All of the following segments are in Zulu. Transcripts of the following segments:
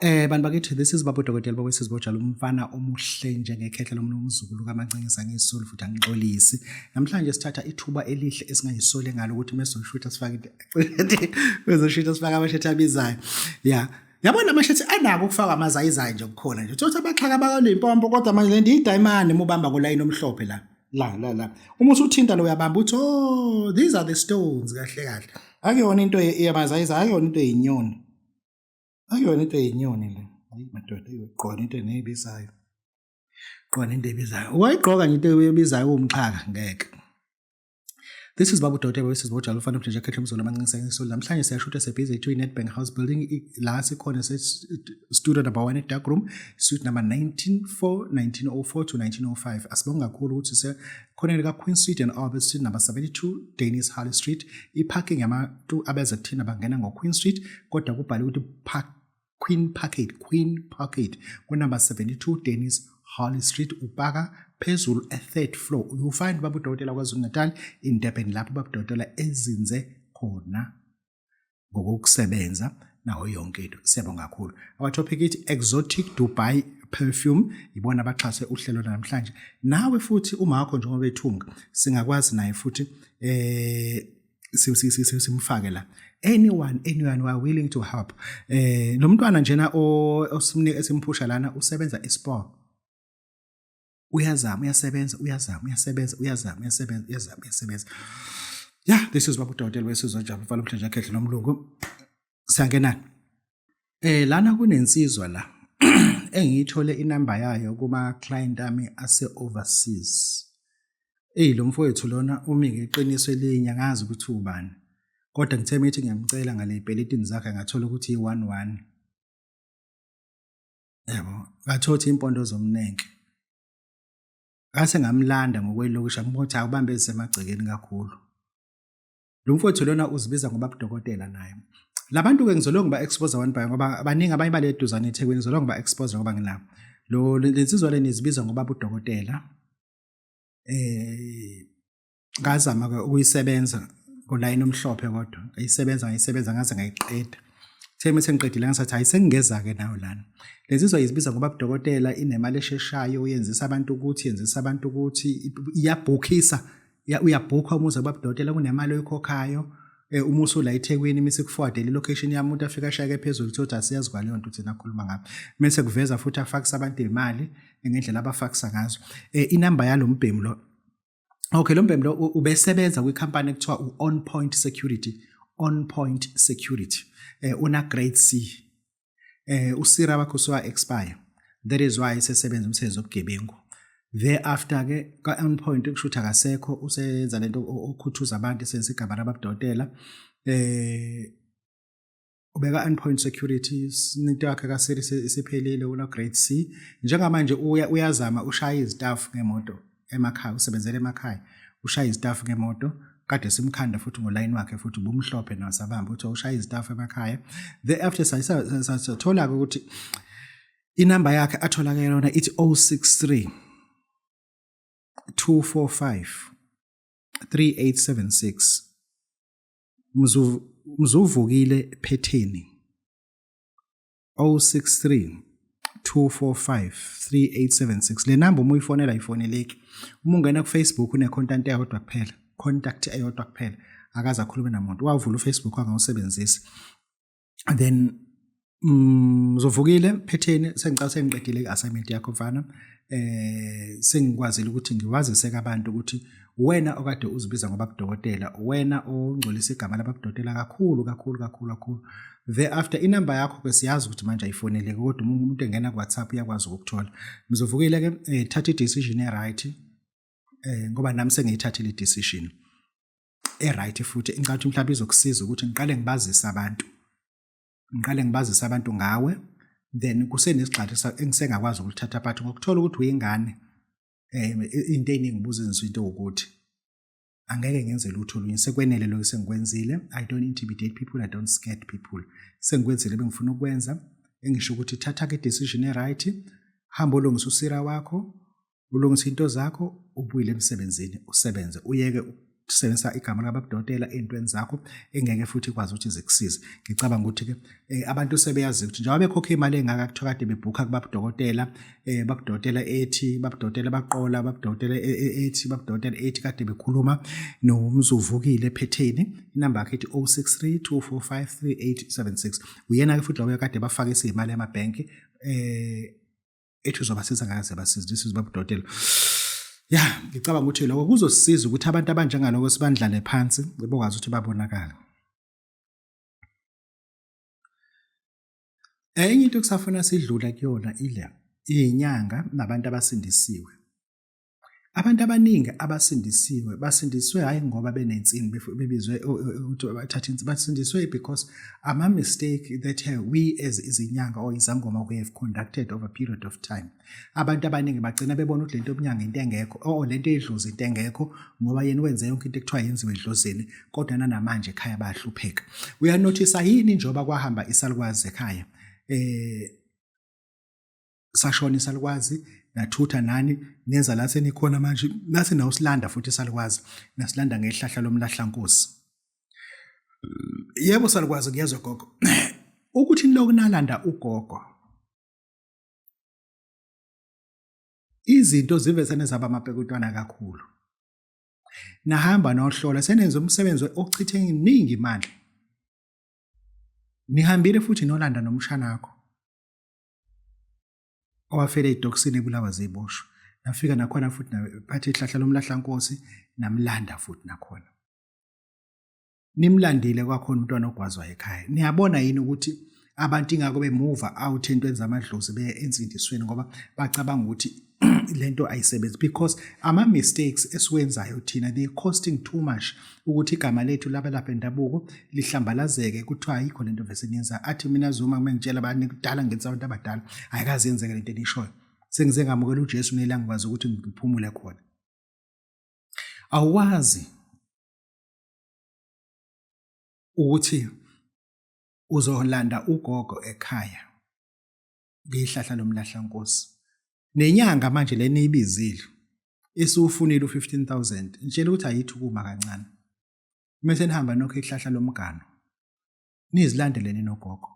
Bantu bakithi, this is Baba Dokotela Bokwesizibotshalo, umfana omuhle njengekhehla lomnumzukulu kaManxengisa ngesoli futhi angixolisi. Namhlanje sithatha ithuba elihle esingayisole ngalo ukuthi mesoshuta sifake mesoshuta sifake amashethi abizayo. Yeah. Yabona amashethi anako ukufaka amazayizayi nje kukhona nje. Uthola abaxhaka bakalimpompo kodwa manje lendi idayimane mubamba ngolayini omhlophe la. La. Uma usuthinta lo uyabamba uthi oh, these are the stones kahle kahle. Akuyona into yamazayizayi, akuyona into eyinyoni. Akuyona into eyinyoni le. Hayi madoda, uyiqona into enebizayo. Qona into ebizayo. Wayigqoka nje into ebizayo umxhaka ngeke. This is Baba Dokotela Bokwesizibotshalo, ufana nje ekhehla umzolo Manxengisa ngesoli. Namhlanje siyashuta sebhizi ethu iNedbank House building la sikhona studio number 1 dark room, suite number 1904 to 1905. Asibonga kakhulu ukuthi sekhona ka Queen Street and Albert Street number 72 Dennis Harley Street. Iparking yabantu abeza kuthina bangena ngo Queen Street kodwa kubhaliwe ukuthi Queen Parkade ku number 72 Dennis Harley Street upaka phezulu third floor. You find Baba Dokotela KwaZulu-Natal in Durban lapho Baba Dokotela ezinze khona ngokusebenza nawo yonke into. Siyabonga kakhulu. Our topic ithi exotic Dubai perfume, ibona abaxhase uhlelo namhlanje. Nawe futhi uma wakho njengoba ethunga singakwazi naye futhi simfake la. Anyone who are willing to help. Lo mntwana njena osimnike esimphusha lana usebenza eSpa. Uyazama. Yeah, this is Baba Dokotela Bokwesizibotshalo, ufana mhlanje ekhehla lomlungu. Siyangena. Lana kunensizwa la. Engiyithole inamba yayo kuma client ami ase overseas. Lo mfowethu lona umi ngeqiniso elinye ngazi ukuthi ubani. Kodwa ngithe mithi ngiyamcela ngale pelitini zakhe ngathola ukuthi i11. Yabo, ngathola impondo zomnenke. Ngase ngamlanda ngokwelokusha ngibona akubambe semagcekeni kakhulu. Lo mfowethu lona uzibiza ngoba Dokotela naye. Labantu ke ngizolonga ba expose one by ngoba abaningi abanye bale eduzane eThekwini ngizolonga ba expose ngoba nginawo. Lo lensizwa leni izibiza ngoba Dokotela. Ngazama ke ukuyisebenza ngolayini omhlophe kodwa ngayisebenza ngaze ngayiqeda. Theme sengiqedile ngasathi ayisengeza ke nayo lana. Lensizwa izibiza ngoba Dokotela inemali esheshayo uyenzisa abantu ukuthi iyabhookisa uyabhooka umuze ngoba Dokotela kunemali oyikhokhayo. Uma usula eThekwini mise kuforwardele location yami umuntu afika ashake phezulu uthi asiyazi kwaleyo nto thina khuluma ngayo. Mase kuveza futhi afakisa abantu imali ngendlela abafakisa ngazo. Inamba yalo mbhemu lo. Okay, lo mbhemu lo ubesebenza kwikhampani ekuthiwa On Point Security. Una grade C. Usira wakho sowa expire. That is why sesebenza umsebenzi wobugebengu. Thereafter ke ka On Point kushuthi akasekho usenza lento okhuthuza abantu esenza igaba laba Dokotela. Ubeka On Point Security into yakhe ka series isiphelile una grade C. Njengamanje uyazama ushaya istaff ngemoto emakhaya, usebenzele emakhaya. Ushaya istaff ngemoto. Kade simkhanda futhi ngoline wakhe futhi ubumhlophe nasabamba uthi ushaya istaff emakhaya. Thereafter sayithola ukuthi inamba yakhe atholakala yona ithi 063 245 3876. Mzuvukile phetheni 063 245 3876. Le namba uma uyifonela ifoneleki. Uma ungena ku Facebook une contact eyodwa kuphela. Akaza akhulume namuntu. Wavula uFacebook angawusebenzisi. Then mzovukile phetheni sengicela sengiqedile iassignment yakho mfana. Sengikwazile ukuthi ngiwazise abantu ukuthi wena okade uzibiza ngoba Dokotela, wena ongcolisa igama laba Dokotela kakhulu. Thereafter inamba yakho ke siyazi ukuthi manje ayifoneleke kodwa umuntu engena ku WhatsApp uyakwazi ukuthola. Mzovukile ke thatha i-decision right. Ngoba nami sengiyithathile i-decision right futhi engathi mhlawumbe izokusiza ukuthi ngiqale ngibazisa abantu ngawe. Then kusenesigxathu engisengakwazi ukuthatha apart ngokuthola ukuthi uyingane. Into eningi ngibuza into ukuthi angeke ngenze lutho lunye sekwenele lokho sengikwenzile. I don't intimidate people, I don't scare people. Sengikwenzile bengifuna ukwenza engisho ukuthi thatha ke decision right, hamba ulungisa usira wakho, ulungisa into zakho, ubuyile emsebenzini usebenze uyeke sebenzisa igama likababudokotela ey'ntweni zakho engeke futhi ikwazi ukuthi zikusize. Ngicabanga ukuthi-ke abantu sebeyazi ukuthi njengoba bekhokha imali engaka kuthiwa kade bebhukha kubabudokotela, babudokotela ethi, babudokotela baqola, babudokotela ethi, babudokotela ethi kade bekhuluma noMzuvukile ephetheni, inamba yakhe ethi 063 245 3876. Uyena-ke futhi loyo kade bafakisa iy'mali emabhenki ethi uzobasiza ngakaze basize. This is babudokotela. Ya, ngicabanga ukuthi lokho kuzosisiza ukuthi abantu abanjengaloko sibandlale phansi bokwazi ukuthi babonakala. Enye into kusafuna sidlula kuyona ile iyinyanga nabantu abasindisiwe. Abantu abaningi abasindisiwe basindiswe hayi ngoba benensini bebizwe ukuthi bathatha insini, basindiswe because ama mistake that we as izinyanga or izangoma we have conducted over a period of time. Abantu abaningi bagcina bebona ukuthi lento obunyanga into engekho or lento edlozi into engekho ngoba yena wenze yonke into ekuthiwa yenziwe edlozini, kodwa namanje ekhaya bayahlupheka. Uyanotice yini njoba kwahamba isalukwazi ekhaya sashona isalukwazi nathutha nani nenza la senikhona manje nasi nawusilanda futhi isalukwazi nasilanda ngehlahla lomlahlankosi. Yebo salukwazi kuyezwa gogo ukuthi nilokunalanda ugogo izinto zivesene zaba mabhekutwana kakhulu. Nahamba nohlola senenza umsebenzi ochithe iningi imali. Nihambile futhi nolanda nomshana wakho owafela edoksini ebulawa ziboshwa. Nafika nakhona futhi naphatha ihlahla lomlahlankosi namlanda futhi nakhona. Nimlandile kwakhona umntwana ogwazwa ekhaya. Niyabona yini ukuthi abantu ingako bemove out entweni zamadlozi beye ensindisweni ngoba bacabanga ukuthi lento ayisebenzi because ama mistakes esiwenzayo thina they costing too much ukuthi igama lethu lapha endabuko lihlambalazeke kuthiwa ayikho lento vese niyenza. Athi mina Zuma mengitshela abantu kudala ngenza abantu abadala ayikaze yenzeke lento enishoyo. Sengize ngamukela uJesu nelangikwazi ukuthi ngiphumule khona. Awazi ukuthi uzolanda ugogo ekhaya ngehlahla lomlahlankosi. Nenyanga manje leni ibizile esiufunile u15,000 ngitshela ukuthi ayithukuma kancane. Mase nihamba nokho ihlahla lomgano nizilandeleni nogogo.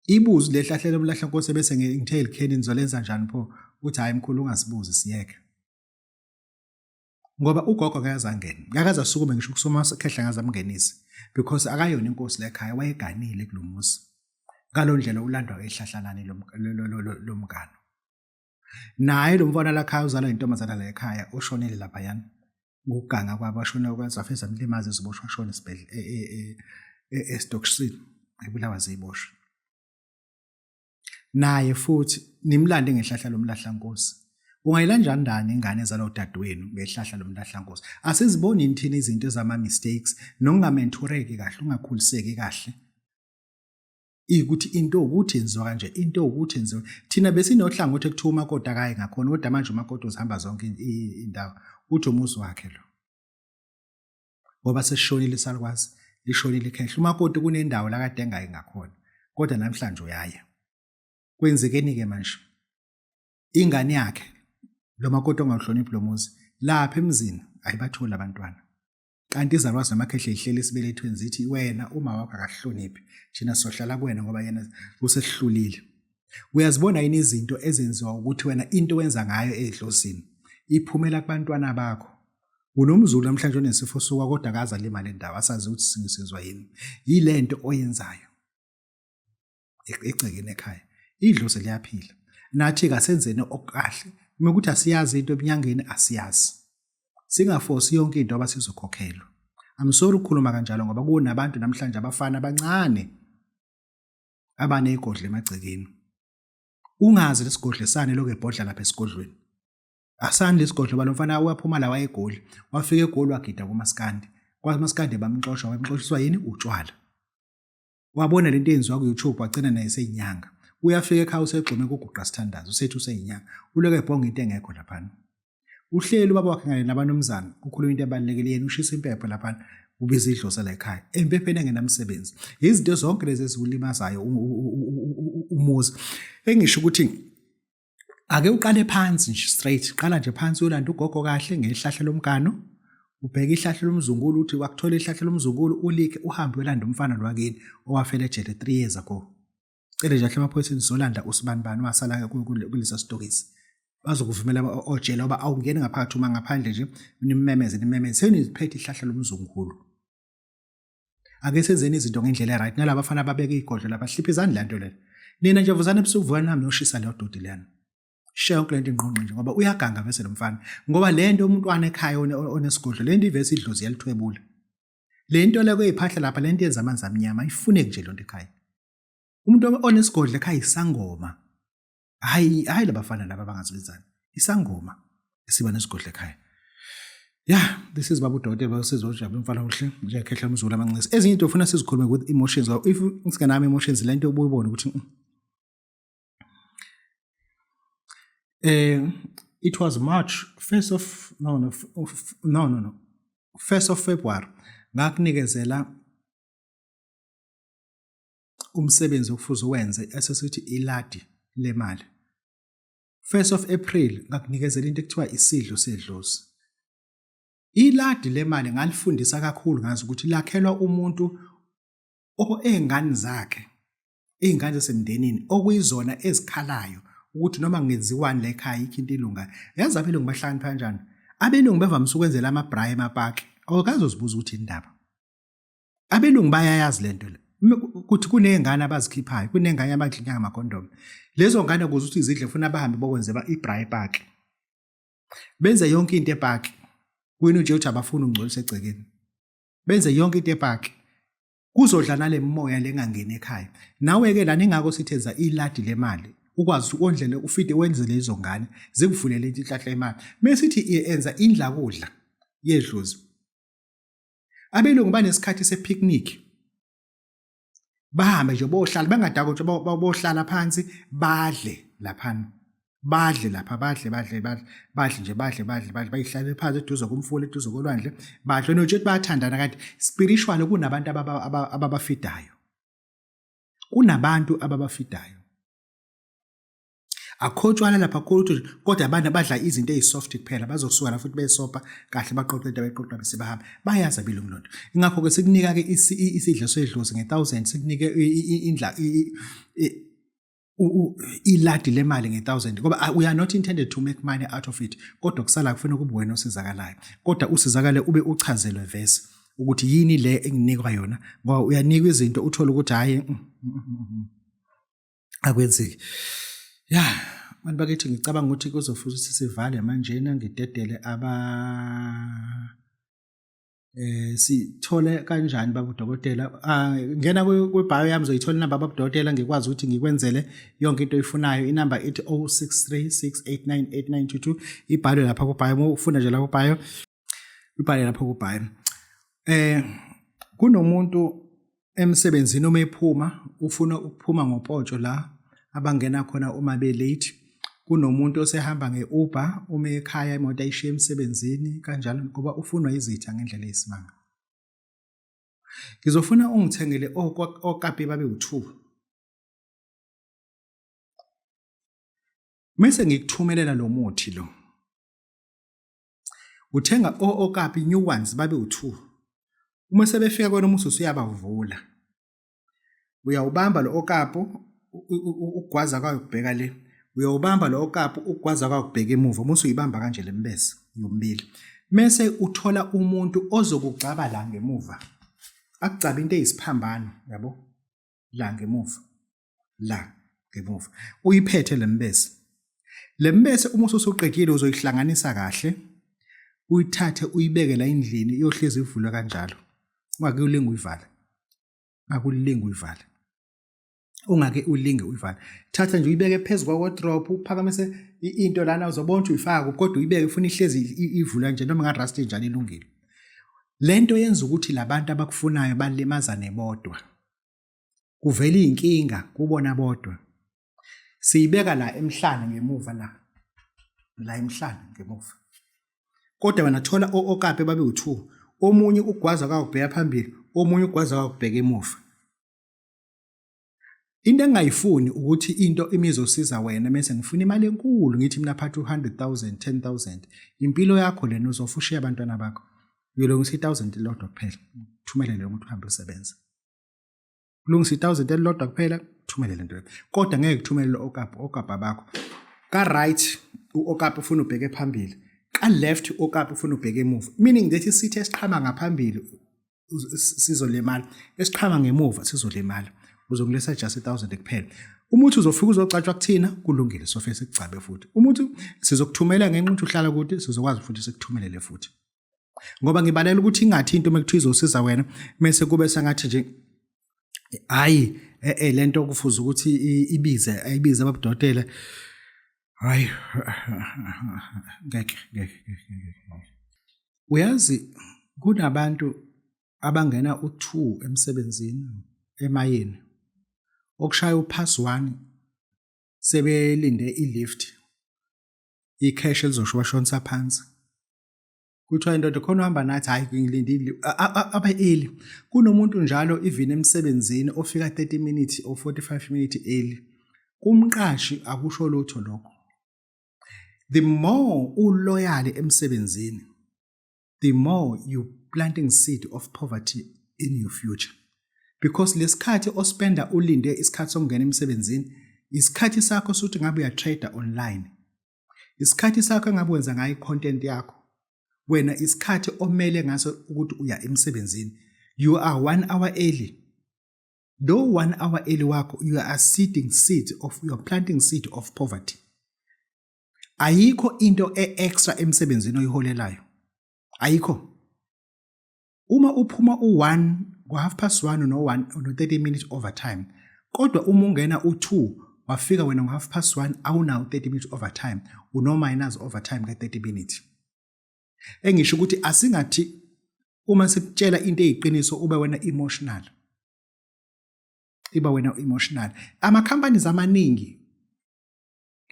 Ibuzi lehlahla lomlahlankosi bese ngithe likheni nizolenza njani pho uthi hayi mkhulu ungasibuzi siyeke. Ngoba ugogo akazangena ngakaza sukume ngisho kusoma sekhehla ngazamngenisa because akayona inkosi lekhaya wayeganile kulomuzi. Ngalondlela ulandwa ehlahla lani lomgano. Naye lo mfana lakhaya uzalwa intombazana la ekhaya oshonele lapha yana ngokuganga kwabo ashona ukwenza afeza imlimazi iziboshwa ashona esibhedlela estoksini ebulawa ziboshwa. Naye futhi nimlande ngehlahla lomlahlankosi. Ungayilanda njani ingane ezalwa udadewenu ngehlahla lomlahlankosi? Asiziboni nithini izinto ezama mistakes nokungamentoreki kahle ungakhuliseki kahle. Ukuthi into ukuthi enziwa kanje into ukuthi enziwa thina besinohlangothi ekuthiwa umakoti akayi ngakhona kodwa manje umakoti uzihamba zonke indawo uthi umuzi wakhe lo ngoba sesishonile isalukwazi lishonile ikhehla umakoti kunendawo la kade engayi ngakhona kodwa namhlanje uyaya. Kwenzekeni ke manje ingane yakhe lo makoti ongahloniphi lo muzi lapha emzini ayibathola abantwana kanti izalwazi namakhehla ihlele isibelethweni zithi wena uma wakho akahloniphi thina sohlala kuwena ngoba yena usesihlulile. Uyazibona yini izinto ezenziwa ukuthi wena into wenza ngayo edlosini iphumela kubantwana bakho. Unomzulu namhlanje onesifo sokuwa kodwa akaza le mali endawo asazi ukuthi singisizwa yini. Yilento oyenzayo egcekeni ekhaya idlozi liyaphila nathi kasenzene okukahle ukuthi asiyazi into ebunyangeni asiyazi. Singaforce yonke into abasizokhokhelwa. I'm sorry ukukhuluma kanjalo ngoba kunabantu namhlanje abafana abancane abanegodle emagcekeni. Ungazi lesigodle sane lokho ebhodla lapha esigodlweni. Asani lesigodle balomfana waphuma la wayegoli wafika egoli wagida kumaskandi. KwaMaskandi bamxoshwa wamxoshiswa yini utshwala. Wabona lento eyenziwa ku YouTube wagcina naye seyinyanga. Uyafika ekhaya usegxume kuguqa sithandazo usethi useyinyanga. Uloke ebhonga into engekho lapha. Uhleli ubaba wakhe ngale nabanomzana ukukhuluma into ebalekile yena ushisa impepho lapha ubiza idlozi la ekhaya empepheni engenamsebenzi. Izinto zonke lezi eziwulimazayo umuzi. Engisho ukuthi ake uqale phansi nje straight qala nje phansi uyolanda ugogo kahle ngehlahla lomgano ubheka ihlahla lomzungulu uthi wakuthola ihlahla lomzungulu ulike uhambe uyolanda umfana lo wakini owafela ejele 3 years ago. Cele nje amaphoyisa zolanda usibanibani wasala kulesa stokisi. Bazokuvumela ojele oba awungeni ngaphakathi uma ngaphandle nje nimemeze seniziphethe ihlahla lomzungulu. Ake senzeni izinto ngendlela eright nalabo bafana babeka igodlo lapha hlipha izandla lento le. Nina nje vuzana ebusuku vukani nami noshisa leyo dodi lena. Shaya yonke lento ingqongqo nje ngoba uyaganga bese lo mfana. Ngoba lento umntwana ekhaya onesigodlo lento ivesi idlozi yalithwebula. Lento le kweyiphahla lapha lento yenza amanzi amnyama ifuneki nje lonto ekhaya. Umuntu onesigodlo ekhaya isangoma. Hayi labafana laba bangazibizana. Isangoma esiba nesigodlo ekhaya. Yeah, this is Babu Dotela basizojabula umfana uhle nje ekhehla umzulu amancisi. Ezinye into ufuna sizikhulume with emotions. If singanami emotions lento ubuyibona ukuthi it was March 1st of no 1st of February ngakunikezela umsebenzi okufuza uwenze esesithi iladi lemali. 1st of April ngakunikezela into ekuthiwa isidlo sedlozi. Iladi lemali ngalifundisa kakhulu ngazi ukuthi lakhelwa umuntu engane zakhe, izingane zasemndenini okuyizona ezikhalayo ukuthi noma kungenziwani la ekhaya ikinto ilunga. Yazi abelungu bahlakanipha kanjani? Abelungu bevamise ukwenzela ama-braai emapaki. Awukazozibuza ukuthi indaba. Abelungu bayayazi lento le. Ukuthi kunezingane abazikhiphayo, kunezingane abadlinya ngamakhondomu. Lezo ngane kuze ukuthi izidle ufuna bahambe bokwenza i-braai epark. Benze yonke into epark. Wena nje uthi abafuna ungcolisa egcekeni. Benze yonke into epark. Kuzodla nale moya lengangena ekhaya. Nawe ke lana ingako sithenza iladi lemali. Ukwazi ukondlela ufide wenze lezo ngane zikuvulele inhlahla imali. Mesithi iyenza indla kudla yedlozi. Abelungu banesikhathi sepicnic. Bahambe nje bohlala bangadako nje bohlala phansi badle laphana. Badle lapha badle bayihlale phansi eduze kumfula eduze kolwandle badle noje bayathandana kanti spiritual kunabantu ababafidayo. Kunabantu ababafidayo. Akhotshwana lapha kodwa abantu badla izinto ezisoft kuphela bazosuka la futhi besopa kahle baqoqe into beqoqa bese bahamba bayaza bilungu lonto. Ingakho ke sikunika ke isidlo sedlozi nge1000 sikunike indla iladi lemali nge1000 ngoba we are not intended to make money out of it kodwa kusala kufanele kube wena osizakalayo kodwa usizakale ube uchazelwe verse ukuthi yini le enginikwa yona ngoba uyanikwa izinto uthola ukuthi hayi akwenzeki. Yeah, abantu bakithi ngicabanga ukuthi kuzofuza ukuthi sivale manje ngidedele sithole kanjani Babu Dokotela. Ngena kwebio yami zoyithola inamba Babu Dokotela ngikwazi ukuthi ngikwenzele yonke into oyifunayo. Inamba ethi 0636898922 ibhalo lapha kubio ufuna nje lapha kubio ibhalo lapha kubio. Kunomuntu emsebenzini uma ephuma ufuna ukuphuma ngopotsho la abangena khona uma be late. Kunomuntu osehamba ngeUber uma ekhaya imoto ayishiya emsebenzini kanjalo ngoba ufunwa izitha ngendlela eyisimanga. Ngizofuna ungithengele okapi babe u2. Mase ngikuthumelela lo muthi lo. Uthenga okapi new ones babe u2. Uma sebefika kwena umuthi usuyabavula. Uyawubamba lo okapo ugwaza kwayo kubheka le. Uyawubamba lo okapu ugwaza kwayo kubheka emuva. Musu uyibamba kanje lembese yombili. Mase uthola umuntu ozokugcaba la ngemuva. Akugcaba into ezisiphambano, yabo? La ngemuva. La ngemuva. Uyiphethe lembese. Lembese uma usuqedile uzoyihlanganisa kahle. Uyithathe uyibeke la endlini iyohlezi ivulwe kanjalo. Ungakulinga uyivala. Akulinga uyivala. Ungake ulinge uyivala. Thatha nje uyibeke phezulu kwa wardrobe uphakamise into lana uzobona uyifaka kodwa uyibeke ufuna ihlezi ivula nje noma ngarust njalo ilungile. Lento yenza ukuthi labantu abakufunayo balimazane bodwa. Kuvela inkinga kubona bodwa. Siyibeka la emhlane ngemuva la emhlane ngemuva. Kodwa wena thola okape babe u2. Omunye ugwaza kwakubheka phambili, omunye ugwaza kwakubheka emuva. Into engayifuni ukuthi into imizosiza wena mase ngifuna imali enkulu ngithi mina phatha 200,000 10,000 impilo yakho lena uzofushiya abantwana bakho uyolungisa 1000 elilodwa kuphela uthumelele lo muntu uhambe usebenza ulungisa 1000 elilodwa kuphela uthumelele into kodwa ngeke uthumelele okapa bakho ka right okapa ufuna ubheke phambili ka left okapa ufuna ubheke emuva meaning that isithi esiqhama ngaphambili sizolemala esiqhama ngemuva sizolemala uzokulesa just 1000 kuphela umuntu uzofika uzocatshwa kuthina kulungile sofike sikucabe futhi umuntu sizokuthumela ngenxa ukuthi uhlala kude sizokwazi futhi sikuthumelele futhi ngoba ngibalela ukuthi ingathi into mekuthiwa izosiza wena mase kube sengathi nje hayi lento kufuza ukuthi ayibize abadokotela hayi ngeke uyazi kunabantu abangena u2 emsebenzini emayini okushaya upass 1 sebelinde ilift icash elizoshwashonisa phansi kuthiwa indoda khona uhamba nathi hayi ngilindile aba-early kunomuntu njalo even emsebenzini ofika 30 minutes or 45 minutes early kumqashi akusho lutho lokho the more uloyal emsebenzini the more you planting seed of poverty in your future because lesikhathi ospenda ulinde isikhathi sokungena emsebenzini isikhathi sakho sokuthi ngabe uya trader online isikhathi sakho ngabe wenza ngayo content yakho wena isikhathi omele ngaso ukuthi uya emsebenzini you are 1 hour early though 1 hour early wakho you are planting seed of poverty ayikho into extra emsebenzini oyiholelayo ayikho uma uphuma u1 ngo1:30 no30 minutes overtime kodwa uma ungena u2 wafika wena ngo1:30 awunawo 30 minutes overtime uno minus overtime ka30 minutes engisho ukuthi asingathi uma sikutshela into eyiqiniso ube wena emotional ama companies amaningi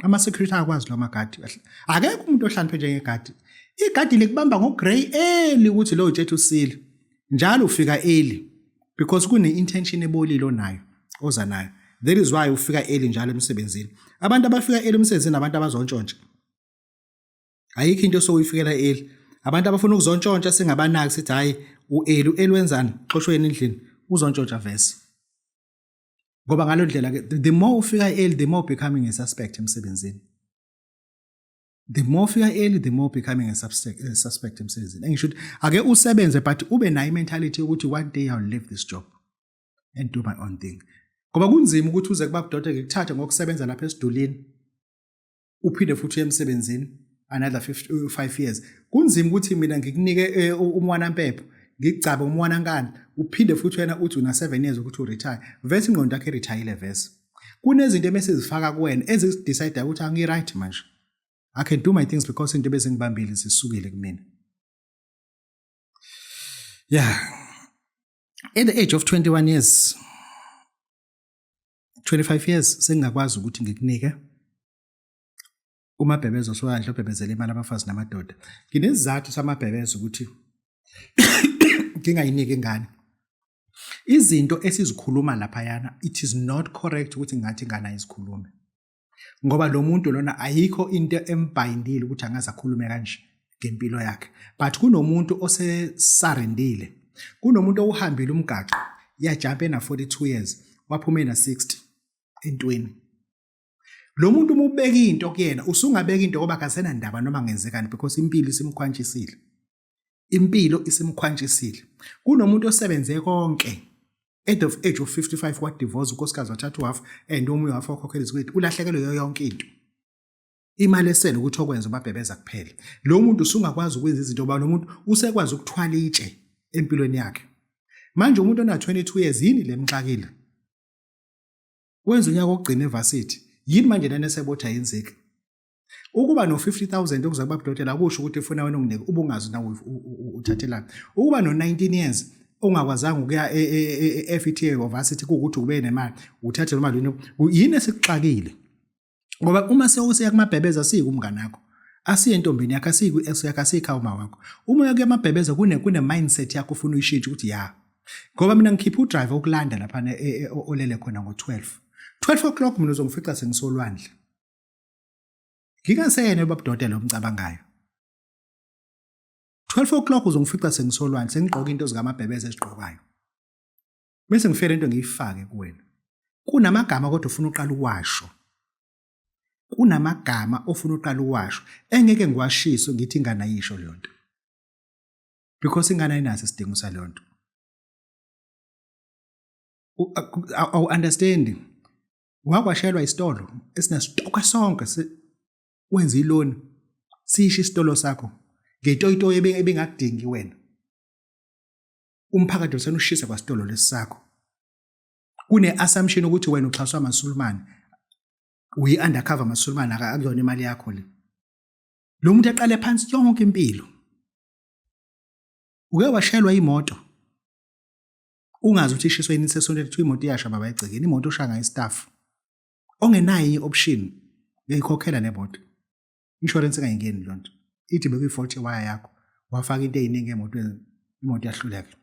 ama security akwazi lo magadi akekho umuntu ohlaniphe njengegadi igadi likubamba ngogrey early ukuthi lo ujethe usile njalo ufika early because kune intention ebolile onayo oza nayo that is why ufika early njalo emsebenzini abantu abafika early emsebenzini abantu abazontshontsha ayikho into soyifikela early abantu abafuna ukuzontshontsha singabanaki sithi hayi u-early wenzani xoshweni endlini uzontshontsha vese ngoba ngalo ndlela ke the more ufika early the more becoming a suspect emsebenzini the more ufika early the more becoming a suspect emsebenzini engisho ukuthi ake usebenze but ube nayo mentality ukuthi one day I'll leave this job and do my own thing ngoba kunzima ukuthi uze kuba kudoda ngikuthathe ngokusebenza lapha esidulini uphinde futhi emsebenzini another 5 years kunzima ukuthi mina ngikunike umwana mpepho ngicaba umwana nkani uphinde futhi wena uthi una 7 years ukuthi uretire vese ingqondo yakhe retire vese kunezinto emesizifaka kuwena ezidecide ukuthi angi right manje I can do my things because into bezingibambile sisukile kumina at the age of 21 years 25 years sengakwazi ukuthi ngikunike umabhebezo soyandla obhebezela imali abafazi namadoda nginezizathu samabhebezo ukuthi ngingayiniki ingane izinto esizikhuluma lapha yana it is not correct ukuthi ngathi ingane ayizikhulume ngoba lo muntu lona ayikho into embindile ukuthi angaze akhulume kanje ngempilo yakhe but kunomuntu osesarendile kunomuntu ohambile umgaxo yajumpa na 42 years waphuma na 60 entweni lo muntu umubeka into kuyena usungabeka into ngoba akasena ndaba noma ngenzekani because impilo isimkhwantshisile kunomuntu osebenze konke at the age of 55 what divorce unkosikazi wathatha uhalf and omunye wafa wakhokhela izikweti ulahlekelwe yonke into imali esele ukuthi okwenza ubabhebeza kuphela lo muntu usungakwazi ukwenza izinto ngoba lo muntu usekwazi ukuthwala itshe empilweni yakhe manje umuntu ona 22 years yini lemxakile wenza unyaka okugcina evarsity yini manje lana esebotha yenzeke ukuba no 50,000 okuza kuba budokotela akusho ukuthi ufuna wena unginike ubungazi nawe uthathelana ukuba no 19 years ongakwazanga ukuya eFETA varsity ukuthi ube nemali uthathe imali yini esikuxakile ngoba uma sewuseya kumabhebeza sikumngane wakho asiye entombini yakho asiyikhaya uma wakho uma uya kumabhebeza kune mindset yakho ufuna uyishintshe ukuthi ya ngoba mina ngikhipha udriver ukulanda lapha olele khona ngo12 o'clock mina uzongifica sengisolwandle ngingaseyena babudokotela omcabangayo 12 o'clock uzongifica sengisolwane sengigqoka into zikamabhebeze ezigqokayo. Bese ngifere into ngiyifake kuwena. Kunamagama kodwa ufuna uqala uwasho. Kunamagama ofuna uqala uwasho engeke ngiwashiso ngithi ingane ayisho leyo nto. Because ingane ayinaso isidingo saleyo nto. Awu understand. Wakwashelwa isitolo esinesitoka sonke wenza iloni sisho isitolo sakho ngetoyito ebengakudingi wena. Umphakathi usena ushisa kwasitolo lesakho. Kune assumption ukuthi wena uxhaswa amaSulumane. Uyi undercover amaSulumane akuyona imali yakho le. Lo muntu eqale phansi yonke impilo. Uke washelwa imoto. Ungazi ukuthi ishiswe yini sesonto lithi imoto iyasha baba egcekeni imoto oshanga istaff. Ongenayo i-option ngiyikhokhela nemoto. Insurance engayingeni lonto. Ithi bekuyi-40 wire yakho wafaka into eziningi emotweni imoto yahluleka.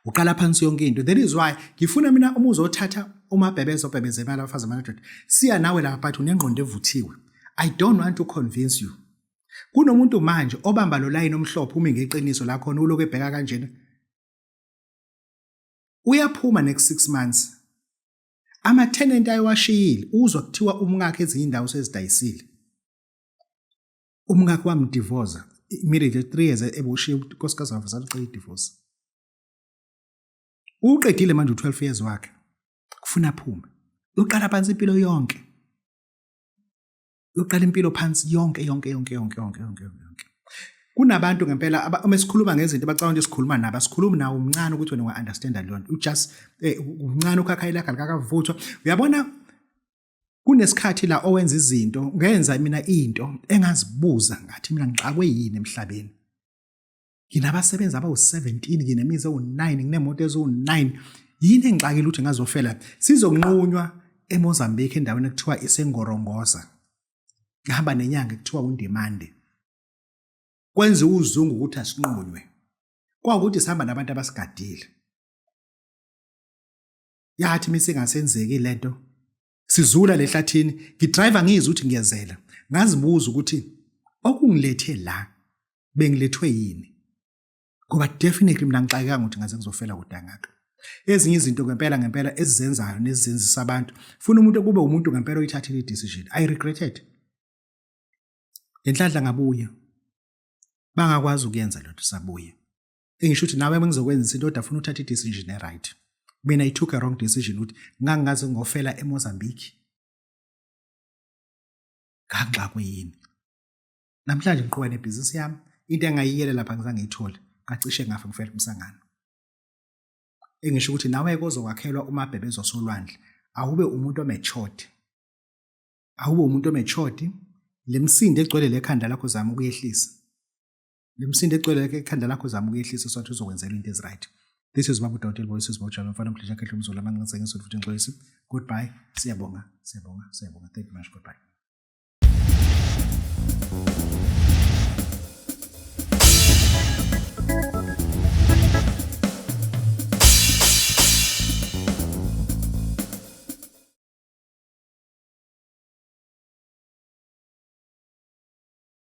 Uqala phansi yonke into. That is why ngifuna mina uma uzothatha umabhebeze obhebeze imali abafazi amadoda siya nawe lapha but unengqondo evuthiwe. I don't want to convince you. Kunomuntu manje obamba lo line omhlophe uma ngeqiniso la khona uloku ebheka kanjena. Uyaphuma next 6 months. Ama tenant ayiwashiyile uzwa kuthiwa umngakhe ezinye indawo sezidayisile. Umngakhe wamdivorce immediately 3 years ebushiye unkosikazi wafisa ucela divorce. Uqedile manje u12 years wakhe. Kufuna aphume. Uqala phansi impilo yonke. Uqala impilo phansi yonke. Kunabantu ngempela uma sikhuluma ngezinto abacabanga ukuthi sikhuluma nabo sikhuluma nawo umncane ukuthi wena wa-understand leyo nto. Just umncane ukhakhayila akavuthwa. Uyabona kunesikhathi la owenza izinto ngenza mina into engazibuza ngathi mina ngixakwe yini emhlabeni. Nginabasebenzi abawu17 nginemizi ewu9 nginemoto eziwu9 yini engixakile ukuthi ngazofela sizonqunywa eMozambique endaweni ekuthiwa iseNgorongoza. Ngihamba nenyanga ekuthiwa uNdimande. Kwenza uzungu ukuthi asinqunywe. Kwakuthi sihamba nabantu abasigadile. Yathi misingasenzeki lento. Sizula lehlathini, ngidriver ngizwe ukuthi ngiyezela. Ngazibuza ukuthi okungilethe la bengilethwe yini. Ngoba definitely mina ngixakeka ukuthi ngaze ngizofela kudangaka. Ezinye izinto ngempela ezizenzayo nezenzisa abantu. Funa umuntu kube umuntu ngempela oyithathile i-decision. I regretted. Enhlanhla ngabuya. Bangakwazi ukuyenza lento sabuye. Engisho ukuthi nawe mengizokwenza izinto kodwa ufuna uthatha i-decision e-right. Mina I took a wrong decision ukuthi ngangaze ngofela eMozambique. Ngangixakwe yini? Namhlanje ngiqhubeka nebhizinisi yami, into engayiyele lapha ngizange ngiyithole, ngacishe ngafa ngifela umsangano. Engisho ukuthi nawe kozokwakhelwa umabhebeze osolwandle, awube umuntu omatured. Awube umuntu omatured, lemsindo egcwele lekhanda lakho zama ukuyehlisa. Lemsindo egcwele lekhanda lakho zama ukuyehlisa sothi uzokwenzela into eziright. This is Babu Hotel Voices Botshala mfana mphlisha khetho umzola mangincenga sothi futhi ngixolisi. Goodbye. Siyabonga. Thank you much. Goodbye.